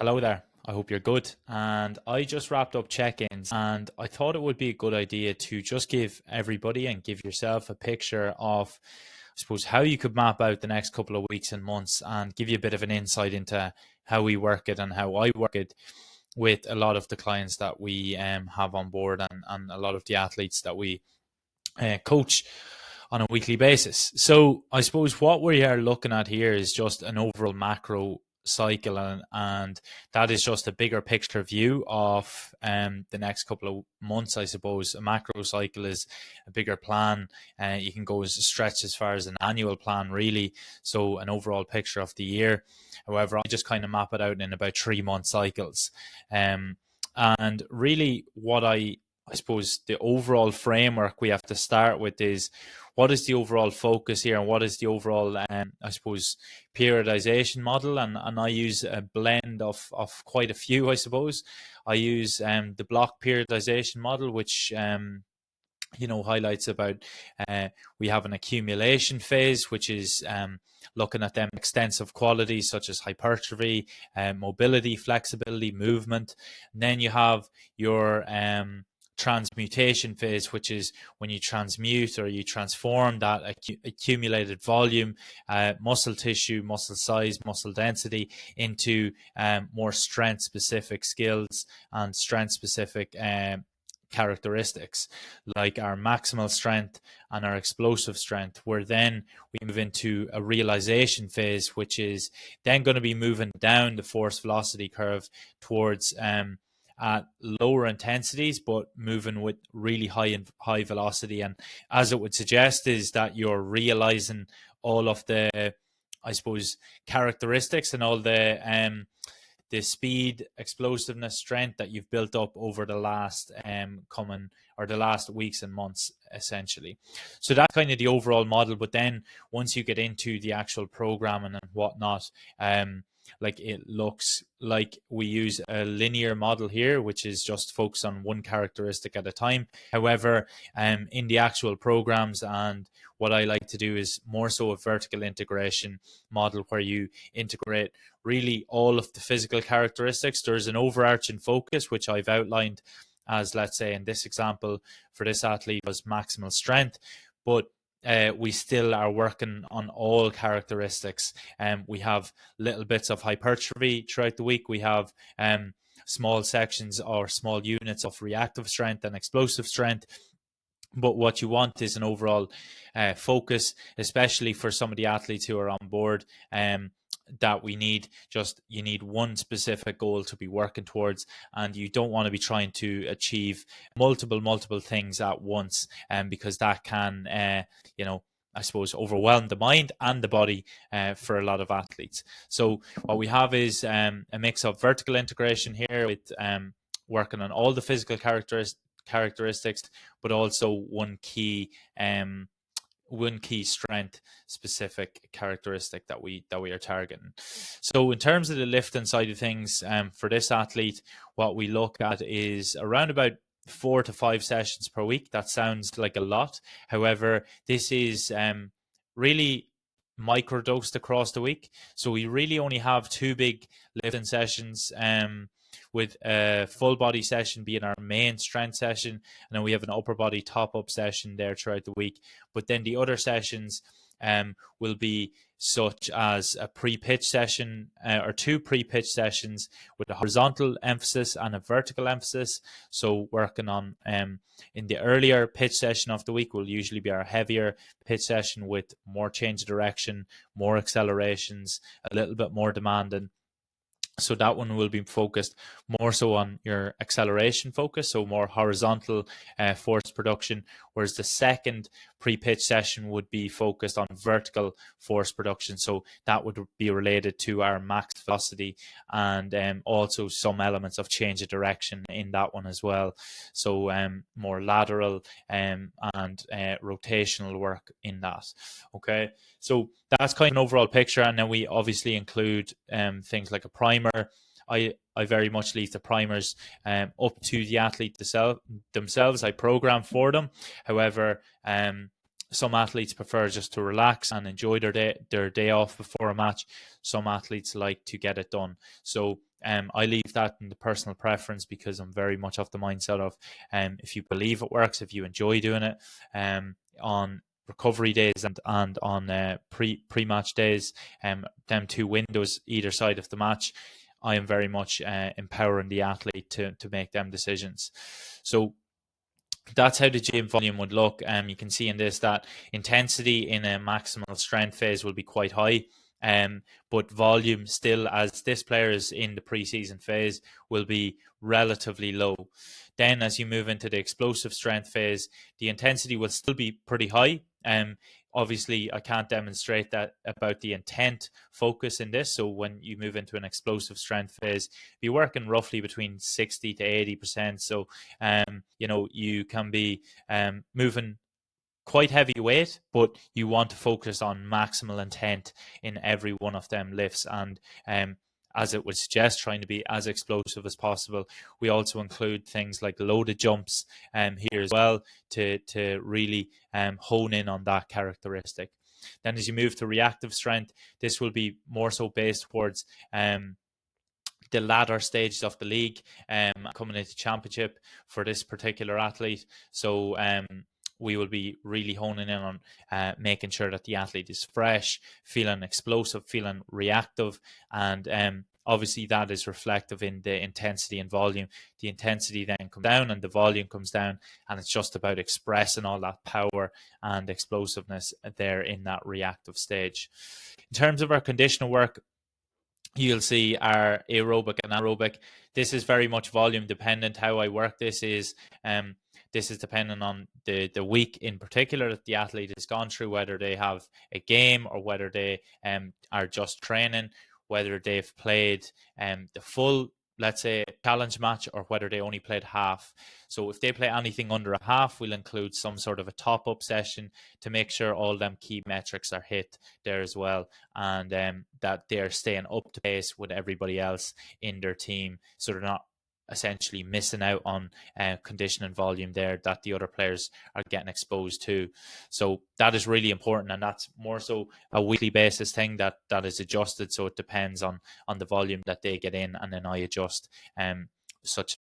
Hello there. I hope you're good. And I just wrapped up check-ins and I thought it would be a good idea to just give everybody and give yourself a picture of, I suppose, how you could map out the next couple of weeks and months and give you a bit of an insight into how we work it and how I work it with a lot of the clients that we have on board and a lot of the athletes that we coach on a weekly basis. So I suppose what we are looking at here is just an overall macro cycle, and that is just a bigger picture view of the next couple of months. I suppose a macro cycle is a bigger plan, and you can go as stretch as far as an annual plan, really. So an overall picture of the year. However, I just kind of map it out in about 3 month cycles. And really, I suppose the overall framework we have to start with is what is the overall focus here and what is the overall, I suppose, periodization model. And I use a blend of quite a few, I suppose. I use the block periodization model, which highlights about we have an accumulation phase, which is looking at them extensive qualities such as hypertrophy, mobility, flexibility, movement. And then you have your transmutation phase, which is when you transmute or you transform that accumulated volume, muscle tissue, muscle size, muscle density into more strength specific skills and strength specific characteristics like our maximal strength and our explosive strength, where then we move into a realization phase, which is then going to be moving down the force velocity curve towards at lower intensities but moving with really high velocity. And as it would suggest is that you're realizing all of the, I suppose, characteristics and all the speed, explosiveness, strength that you've built up over the last the last weeks and months, essentially. So that's kind of the overall model. But then once you get into the actual programming and whatnot, like it looks like we use a linear model here, which is just focused on one characteristic at a time. However, in the actual programs, and what I like to do is more so a vertical integration model where you integrate really all of the physical characteristics. There's an overarching focus, which I've outlined as, let's say, in this example for this athlete was maximal strength, but we still are working on all characteristics. We have little bits of hypertrophy throughout the week. We have small sections or small units of reactive strength and explosive strength. But what you want is an overall focus, especially for some of the athletes who are on board. That you need one specific goal to be working towards, and you don't want to be trying to achieve multiple things at once, because that can I suppose overwhelm the mind and the body for a lot of athletes. So what we have is a mix of vertical integration here with working on all the physical characteristics, but also one key strength specific characteristic that we are targeting. So in terms of the lifting side of things, for this athlete, what we look at is around about 4 to 5 sessions per week. That sounds like a lot. However, this is really microdosed across the week. So we really only have 2 big lifting sessions, with a full body session being our main strength session, and then we have an upper body top up session there throughout the week. But then the other sessions will be such as a pre-pitch session, or 2 pre-pitch sessions with a horizontal emphasis and a vertical emphasis. So working on in the earlier pitch session of the week will usually be our heavier pitch session with more change of direction, more accelerations, a little bit more demanding. So that one will be focused more so on your acceleration focus, so more horizontal force production, whereas the second pre-pitch session would be focused on vertical force production. So that would be related to our max velocity and also some elements of change of direction in that one as well. So more lateral and rotational work in that. Okay, so that's kind of an overall picture, and then we obviously include things like a primer. I very much leave the primers up to the athlete themselves. I program for them. However, Some athletes prefer just to relax and enjoy their day off before a match. Some athletes like to get it done. So I leave that in the personal preference, because I'm very much of the mindset of if you believe it works, if you enjoy doing it on recovery days and on pre-match days, them two windows either side of the match, I am very much empowering the athlete to make them decisions. So that's how the gym volume would look. You can see in this that intensity in a maximal strength phase will be quite high, but volume still, as this player is in the preseason phase, will be relatively low. Then as you move into the explosive strength phase, the intensity will still be pretty high. Obviously, I can't demonstrate that about the intent focus in this. So when you move into an explosive strength phase, you're working roughly between 60 to 80%. So you can be moving quite heavy weight, but you want to focus on maximal intent in every one of them lifts. And as it would suggest, trying to be as explosive as possible. We also include things like loaded jumps here as well to really hone in on that characteristic. Then as you move to reactive strength, this will be more so based towards the latter stages of the league, coming into championship for this particular athlete. So we will be really honing in on making sure that the athlete is fresh, feeling explosive, feeling reactive, and obviously that is reflective in the intensity and volume. The intensity then comes down and the volume comes down, and it's just about expressing all that power and explosiveness there in that reactive stage. In terms of our conditional work, you'll see our aerobic and anaerobic. This is very much volume dependent. How I work this is dependent on the week in particular that the athlete has gone through, whether they have a game or whether they are just training, whether they've played the full, let's say, challenge match, or whether they only played half. So if they play anything under a half, we'll include some sort of a top-up session to make sure all them key metrics are hit there as well, and that they're staying up to pace with everybody else in their team, so they're not essentially missing out on condition and volume there that the other players are getting exposed to. So that is really important, and that's more so a weekly basis thing that is adjusted, so it depends on the volume that they get in, and then I adjust such.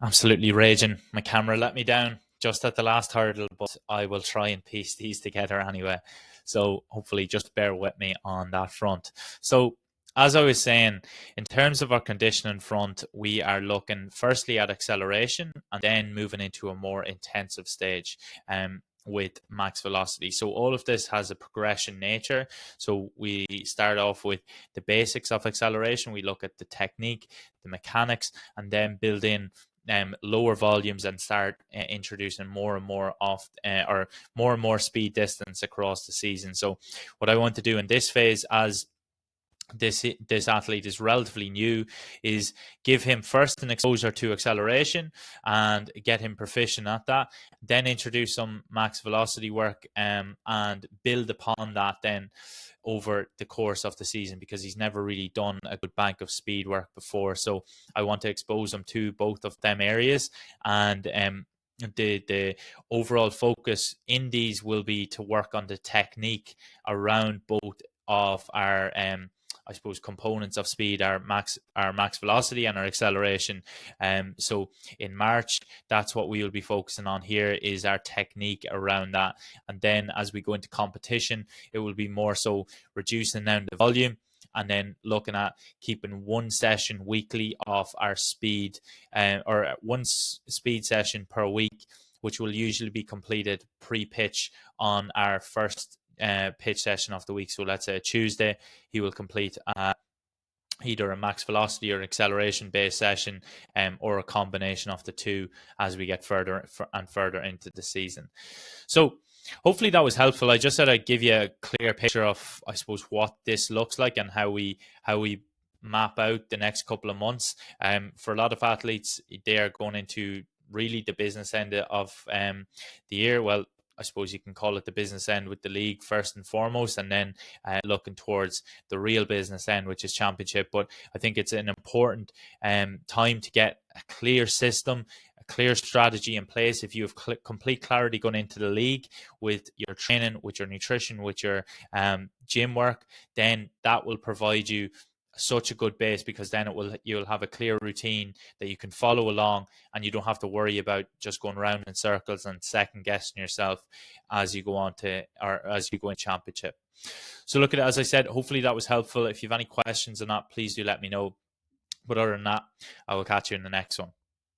Absolutely raging. My camera let me down just at the last hurdle, but I will try and piece these together anyway. So hopefully just bear with me on that front. So as I was saying, in terms of our conditioning front, we are looking firstly at acceleration and then moving into a more intensive stage with max velocity. So all of this has a progression nature. So we start off with the basics of acceleration. We look at the technique, the mechanics, and then build in lower volumes and start introducing more and more of or more and more speed distance across the season. So what I want to do in this phase, as this athlete is relatively new, is give him first an exposure to acceleration and get him proficient at that, then introduce some max velocity work and build upon that then over the course of the season, because he's never really done a good bank of speed work before. So I want to expose him to both of them areas, and the overall focus in these will be to work on the technique around both of our I suppose components of speed, our max velocity and our acceleration. So in March, that's what we will be focusing on here, is our technique around that. And then as we go into competition, it will be more so reducing down the volume and then looking at keeping one session weekly of our speed, or one speed session per week, which will usually be completed pre-pitch on our first pitch session of the week. So let's say Tuesday, he will complete either a max velocity or acceleration based session, or a combination of the two as we get further and further into the season. So hopefully that was helpful. I just said I'd give you a clear picture of, I suppose, what this looks like and how we map out the next couple of months. For a lot of athletes, they are going into really the business end of the year. Well, I suppose you can call it the business end with the league first and foremost, and then looking towards the real business end, which is championship. But I think it's an important time to get a clear system, a clear strategy in place, if you have complete clarity going into the league with your training, with your nutrition, with your gym work, then that will provide you such a good base, because then you'll have a clear routine that you can follow along, and you don't have to worry about just going around in circles and second guessing yourself as you go on to, or as you go in championship. So look at it, as I said, hopefully that was helpful. If you have any questions on that, please do let me know. But other than that, I will catch you in the next one.